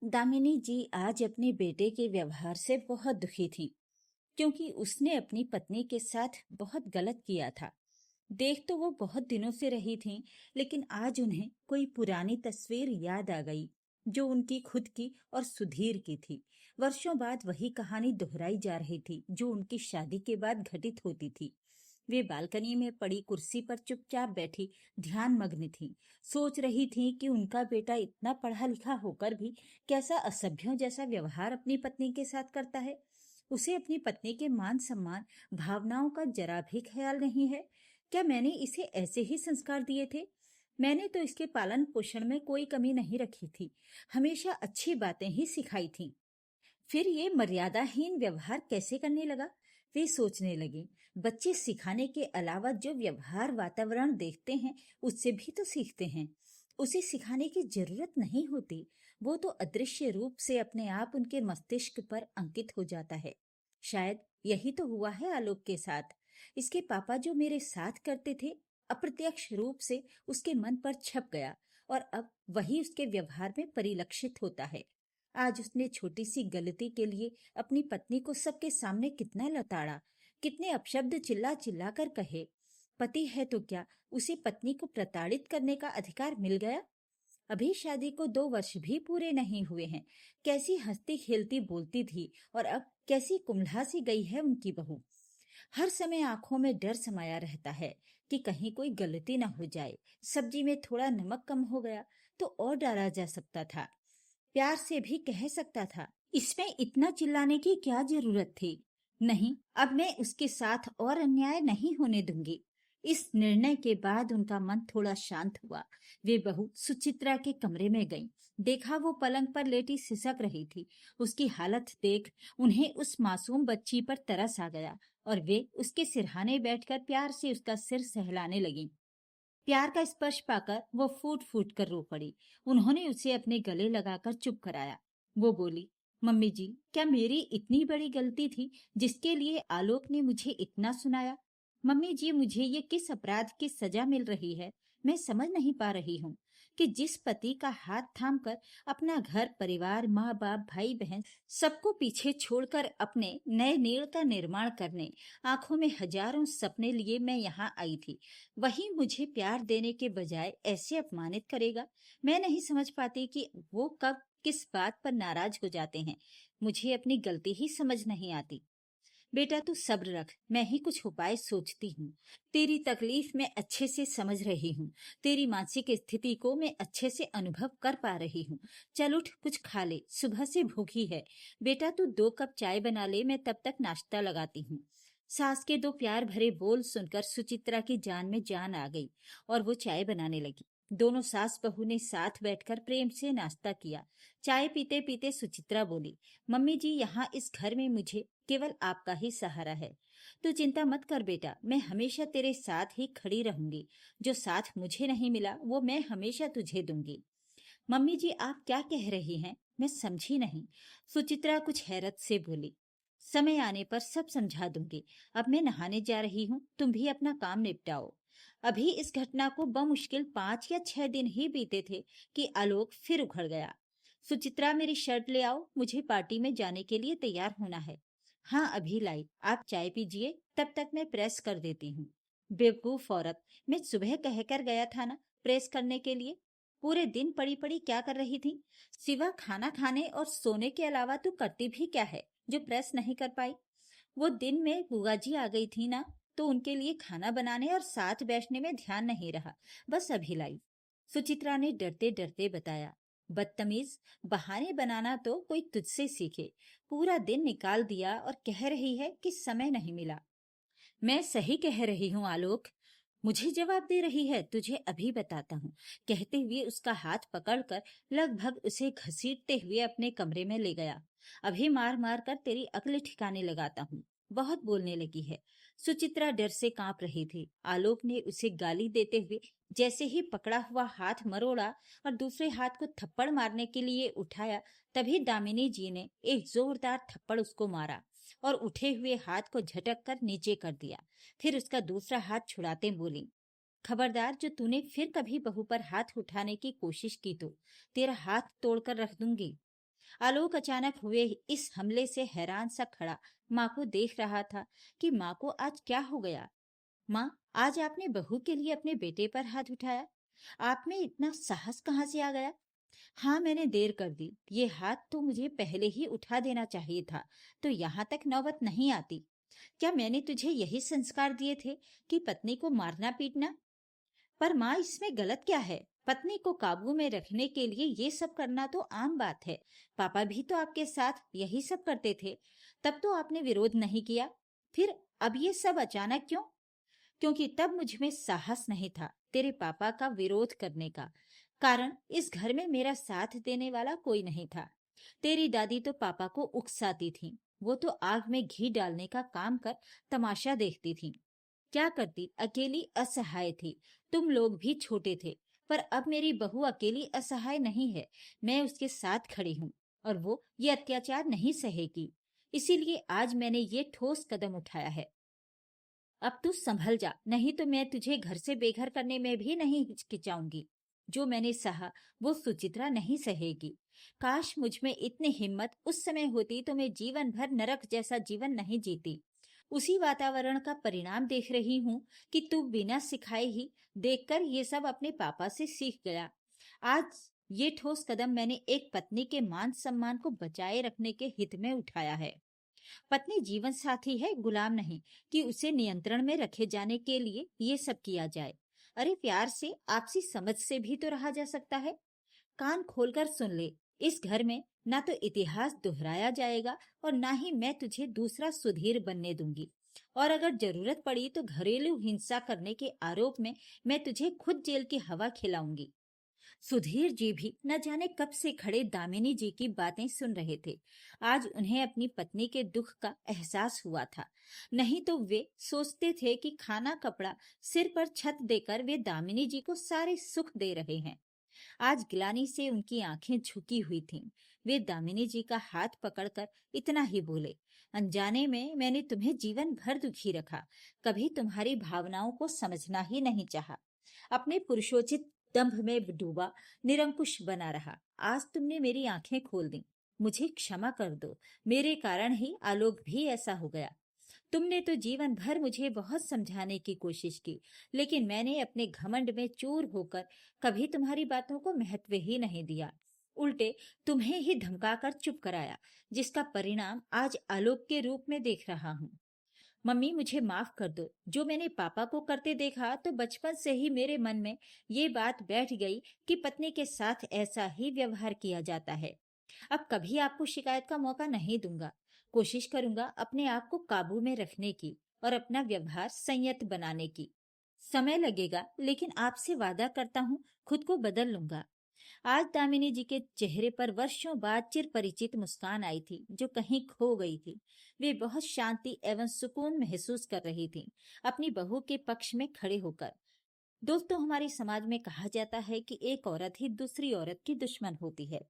दामिनी जी आज अपने बेटे के व्यवहार से बहुत दुखी थीं, क्योंकि उसने अपनी पत्नी के साथ बहुत गलत किया था। देख तो वो बहुत दिनों से रही थीं, लेकिन आज उन्हें कोई पुरानी तस्वीर याद आ गई, जो उनकी खुद की और सुधीर की थी। वर्षों बाद वही कहानी दोहराई जा रही थी, जो उनकी शादी के बाद घटित होती थी। वे बालकनी में पड़ी कुर्सी पर चुपचाप बैठी ध्यान मग्न थी। सोच रही थी कि उनका बेटा इतना पढ़ा लिखा होकर भी कैसा असभ्यों जैसा व्यवहार अपनी पत्नी के साथ करता है। उसे अपनी पत्नी के मान सम्मान भावनाओं का जरा भी ख्याल नहीं है। क्या मैंने इसे ऐसे ही संस्कार दिए थे? मैंने तो इसके पालन पोषण में कोई कमी नहीं रखी थी, हमेशा अच्छी बातें ही सिखाई थी। फिर ये मर्यादाहीन व्यवहार कैसे करने लगा? वे सोचने लगे, बच्चे सिखाने के अलावा जो व्यवहार वातावरण देखते हैं, उससे भी तो सीखते हैं। उसे सिखाने की जरूरत नहीं होती, वो तो अदृश्य रूप से अपने आप उनके मस्तिष्क पर अंकित हो जाता है। शायद यही तो हुआ है आलोक के साथ। इसके पापा जो मेरे साथ करते थे, अप्रत्यक्ष रूप से उसके मन पर छप गया, और अब वही उसके व्यवहार में परिलक्षित होता है। आज उसने छोटी सी गलती के लिए अपनी पत्नी को सबके सामने कितना लताड़ा, कितने अपशब्द चिल्ला चिल्ला कर कहे। पति है तो क्या उसे पत्नी को प्रताड़ित करने का अधिकार मिल गया? अभी शादी को 2 वर्ष भी पूरे नहीं हुए हैं। कैसी हंसती खेलती बोलती थी, और अब कैसी कुम्हला सी गई है उनकी बहू। हर समय आंखों में डर समाया रहता है कि कहीं कोई गलती ना हो जाए। सब्जी में थोड़ा नमक कम हो गया तो और डाला जा सकता था, प्यार से भी कह सकता था। इसमें इतना चिल्लाने की क्या जरूरत थी? नहीं, अब मैं उसके साथ और अन्याय नहीं होने दूंगी। इस निर्णय के बाद उनका मन थोड़ा शांत हुआ। वे बहू सुचित्रा के कमरे में गईं। देखा वो पलंग पर लेटी सिसक रही थी। उसकी हालत देख उन्हें उस मासूम बच्ची पर तरस आ गया, और वे उसके सिरहाने बैठकर प्यार से उसका सिर सहलाने लगीं। प्यार का स्पर्श पाकर वो फूट फूट कर रो पड़ी। उन्होंने उसे अपने गले लगाकर चुप कराया। वो बोली, मम्मी जी, क्या मेरी इतनी बड़ी गलती थी जिसके लिए आलोक ने मुझे इतना सुनाया? मम्मी जी, मुझे ये किस अपराध की सजा मिल रही है? मैं समझ नहीं पा रही हूँ कि जिस पति का हाथ थामकर अपना घर परिवार माँ बाप भाई बहन सबको पीछे छोड़कर अपने नए नीड़ का निर्माण करने आंखों में हजारों सपने लिए मैं यहाँ आई थी, वही मुझे प्यार देने के बजाय ऐसे अपमानित करेगा। मैं नहीं समझ पाती कि वो कब किस बात पर नाराज हो जाते हैं। मुझे अपनी गलती ही समझ नहीं आती। बेटा तू सब्र रख, मैं ही कुछ उपाय सोचती हूँ। तेरी तकलीफ मैं अच्छे से समझ रही हूँ। तेरी मानसिक स्थिति को मैं अच्छे से अनुभव कर पा रही हूँ। चल उठ, कुछ खा ले, सुबह से भूखी है। बेटा तू 2 कप चाय बना ले, मैं तब तक नाश्ता लगाती हूँ। सास के 2 प्यार भरे बोल सुनकर सुचित्रा की जान में जान आ गई, और वो चाय बनाने लगी। दोनों सास बहू ने साथ बैठकर प्रेम से नाश्ता किया। चाय पीते पीते सुचित्रा बोली, मम्मी जी, यहाँ इस घर में मुझे केवल आपका ही सहारा है। तू चिंता मत कर बेटा, मैं हमेशा तेरे साथ ही खड़ी रहूंगी। जो साथ मुझे नहीं मिला वो मैं हमेशा तुझे दूंगी। मम्मी जी, आप क्या कह रही हैं? मैं समझी नहीं। सुचित्रा कुछ हैरत से बोली, समय आने पर सब समझा दूंगी। अब मैं नहाने जा रही हूँ, तुम भी अपना काम निपटाओ। अभी इस घटना को बमुश्किल 5 या 6 दिन ही बीते थे कि आलोक फिर उखड़ गया। सुचित्रा, मेरी शर्ट ले आओ, मुझे पार्टी में जाने के लिए तैयार होना है। हाँ, अभी लाई, आप चाय पीजिए, तब तक मैं प्रेस कर देती हूँ। बेवकूफ औरत, मैं सुबह कहकर गया था ना प्रेस करने के लिए। पूरे दिन पड़ी पड़ी क्या कर रही थी? सिवा खाना खाने और सोने के अलावा तू करती भी क्या है जो प्रेस नहीं कर पाई? वो दिन में बुआ जी आ गई थी ना, तो उनके लिए खाना बनाने और साथ बैठने में ध्यान नहीं रहा, बस अभी लाई। सुचित्रा ने डरते डरते बताया। बदतमीज, बहाने बनाना तो कोई तुझसे सीखे। पूरा दिन निकाल दिया और कह रही है कि समय नहीं मिला। मैं सही कह रही हूँ आलोक, मुझे जवाब दे रही है। तुझे अभी बताता हूँ, कहते हुए उसका हाथ पकड़कर लगभग उसे घसीटते हुए अपने कमरे में ले गया। अभी मार मार कर तेरी अक्ल ठिकाने लगाता हूँ। बहुत बोलने लगी है। सुचित्रा डर से कांप रही थी। आलोक ने उसे गाली देते हुए जैसे ही पकड़ा हुआ हाथ मरोड़ा और दूसरे हाथ को थप्पड़ मारने के लिए उठाया, तभी दामिनी जी ने एक जोरदार थप्पड़ उसको मारा और उठे हुए हाथ को झटक कर नीचे कर दिया। फिर उसका दूसरा हाथ छुड़ाते बोली, खबरदार, जो तूने फिर कभी बहू पर हाथ उठाने की कोशिश की तो तेरा हाथ तोड़कर रख दूंगी। आलोक अचानक हुए इस हमले से हैरान सा खड़ा माँ को देख रहा था कि माँ को आज क्या हो गया। माँ, आज आपने बहू के लिए अपने बेटे पर हाथ उठाया। आप में इतना साहस कहाँ से आ गया? हाँ, मैंने देर कर दी। ये हाथ तो मुझे पहले ही उठा देना चाहिए था, तो यहाँ तक नौबत नहीं आती। क्या मैंने तुझे यही संस्कार दिए थे कि पत्नी को मारना पीटना? पर माँ, इसमें गलत क्या है? पत्नी को काबू में रखने के लिए ये सब करना तो आम बात है। पापा भी तो आपके साथ यही सब करते थे। तब तो आपने विरोध नहीं किया। फिर अब ये सब अचानक क्यों? क्योंकि तब मुझ में साहस नहीं था तेरे पापा का विरोध करने का। कारण इस घर में मेरा साथ देने वाला कोई नहीं था। तेरी दादी तो पापा को उकसाती थी। वो तो आग में घी डालने का काम कर तमाशा देखती थी। क्या करती, अकेली असहाय थी। तुम लोग भी छोटे थे। पर अब मेरी बहू अकेली असहाय नहीं है। मैं उसके साथ खड़ी हूँ और वो ये अत्याचार नहीं सहेगी। इसीलिए आज मैंने ये ठोस कदम उठाया है। अब तू संभल जा, नहीं तो मैं तुझे घर से बेघर करने में भी नहीं हिचकिचाऊंगी। जो मैंने सहा वो सुचित्रा नहीं सहेगी। काश मुझ में इतनी हिम्मत उस समय होती तो मैं जीवन भर नरक जैसा जीवन नहीं जीती। उसी वातावरण का परिणाम देख रही हूँ कि तू बिना सिखाए ही देखकर ये सब अपने पापा से सीख गया। आज ये ठोस कदम मैंने एक पत्नी के मान सम्मान को बचाए रखने के हित में उठाया है। पत्नी जीवन साथी है, गुलाम नहीं कि उसे नियंत्रण में रखे जाने के लिए ये सब किया जाए। अरे प्यार से, आपसी समझ से भी तो रहा जा सकता है। कान खोलकर सुन ले। इस घर में ना तो इतिहास दोहराया जाएगा और ना ही मैं तुझे दूसरा सुधीर बनने दूंगी। और अगर जरूरत पड़ी तो घरेलू हिंसा करने के आरोप में मैं तुझे खुद जेल की हवा खिलाऊंगी। सुधीर जी भी न जाने कब से खड़े दामिनी जी की बातें सुन रहे थे। आज उन्हें अपनी पत्नी के दुख का एहसास हुआ था। नहीं तो वे सोचते थे कि खाना कपड़ा सिर पर छत देकर वे दामिनी जी को सारे सुख दे रहे हैं। आज ग्लानि से उनकी आंखें झुकी हुई थीं। वे दामिनी जी का हाथ पकड़कर इतना ही बोले, अनजाने में मैंने तुम्हें जीवन भर दुखी रखा। कभी तुम्हारी भावनाओं को समझना ही नहीं चाहा। अपने पुरुषोचित दंभ में डूबा निरंकुश बना रहा। आज तुमने मेरी आंखें खोल दी। मुझे क्षमा कर दो। मेरे कारण ही आलोक भी ऐसा हो गया। तुमने तो जीवन भर मुझे बहुत समझाने की कोशिश की, लेकिन मैंने अपने घमंड में चूर होकर कभी तुम्हारी बातों को महत्व ही नहीं दिया। उल्टे तुम्हें ही धमकाकर चुप कराया, जिसका परिणाम आज आलोक के रूप में देख रहा हूँ। मम्मी, मुझे माफ कर दो। जो मैंने पापा को करते देखा तो बचपन से ही मेरे मन में ये बात बैठ गई कि पत्नी के साथ ऐसा ही व्यवहार किया जाता है। अब कभी आपको शिकायत का मौका नहीं दूंगा। कोशिश करूंगा अपने आप को काबू में रखने की और अपना व्यवहार संयत बनाने की। समय लगेगा, लेकिन आपसे वादा करता हूँ खुद को बदल लूंगा। आज दामिनी जी के चेहरे पर वर्षों बाद चिर परिचित मुस्कान आई थी, जो कहीं खो गई थी। वे बहुत शांति एवं सुकून महसूस कर रही थीं, अपनी बहू के पक्ष में खड़े होकर। दोस्तों, हमारे समाज में कहा जाता है कि एक औरत ही दूसरी औरत की दुश्मन होती है।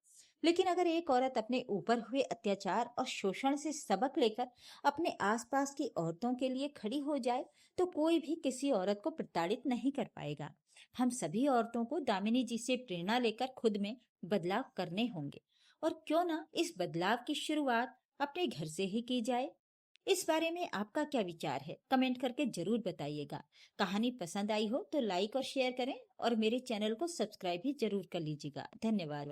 लेकिन अगर एक औरत अपने ऊपर हुए अत्याचार और शोषण से सबक लेकर अपने आसपास की औरतों के लिए खड़ी हो जाए, तो कोई भी किसी औरत को प्रताड़ित नहीं कर पाएगा। हम सभी औरतों को दामिनी जी से प्रेरणा लेकर खुद में बदलाव करने होंगे। और क्यों ना इस बदलाव की शुरुआत अपने घर से ही की जाए। इस बारे में आपका क्या विचार है? कमेंट करके जरूर बताइएगा। कहानी पसंद आई हो तो लाइक और शेयर करें और मेरे चैनल को सब्सक्राइब भी जरूर कर लीजिएगा। धन्यवाद।